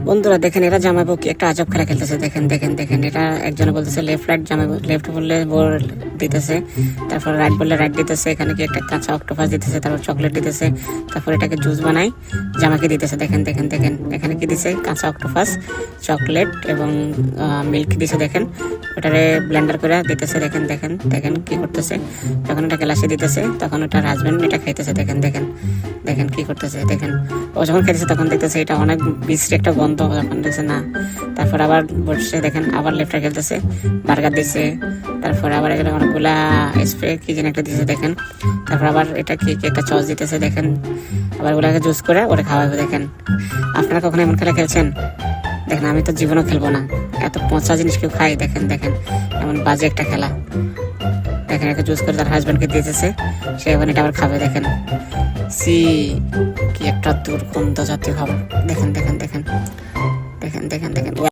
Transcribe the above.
বন্ধুরা দেখেন, এরা জামাইবু কি একটা আজব খেলা খেলতেছে। দেখেন দেখেন দেখেন, এটা একজনে বলতেছে লেফট রাইট, জামাইবু লেফট বললে বোর দিতেছে, তারপর রাইট বললে রাইট দিতেছে। এখানে কি একটা কাঁচা অক্টোপাস দিতেছে, তারপর চকলেট দিতেছে, তারপর এটাকে জুস বানাই জামাকে দিতেছে। দেখেন দেখেন দেখেন, এখানে কি দিছে, কাঁচা অক্টোপাস, চকলেট এবং মিল্ক দিছে। দেখেন ওটারে ব্লেন্ডার করে দিতেছে। দেখেন দেখেন দেখেন কি করতেছে, যখন এটা গ্লাসে দিতেছে তখন ওটার হাজবেন্ড এটা খাইতেছে। দেখেন দেখেন দেখেন কি করতেছে। দেখেন ও যখন খেতেছে তখন দেখতেছে এটা অনেক বিশ্রী একটা গন্ধ, যখন দেখছে না। তারপর আবার বসে দেখেন, আবার লেফটে খেলতেছে, বার্গার দিছে, তারপর আবার এখানে অনেকগুলা স্প্রে কি যেন একটা দিছে। দেখেন তারপর আবার এটা কি কি একটা চস দিতেছে। দেখেন আবার ওগুলাকে জুস করে ওরে খাওয়াবে। দেখেন আপনারা কখনো এমন খেলা খেলছেন? দেখেন আমি তো জীবনও খেলবো না, এত পচা জিনিস কেউ খাই? দেখেন দেখেন এমন বাজে একটা খেলা। দেখেন একে জুস করে তার হাজবেন্ডকে দিতেছে, সে এখন এটা আবার খাবে। দেখেন সি, কি একটা দুর্গন্ধ জাতীয় খাবার। দেখেন দেখেন দেখেন দেখেন দেখেন দেখেন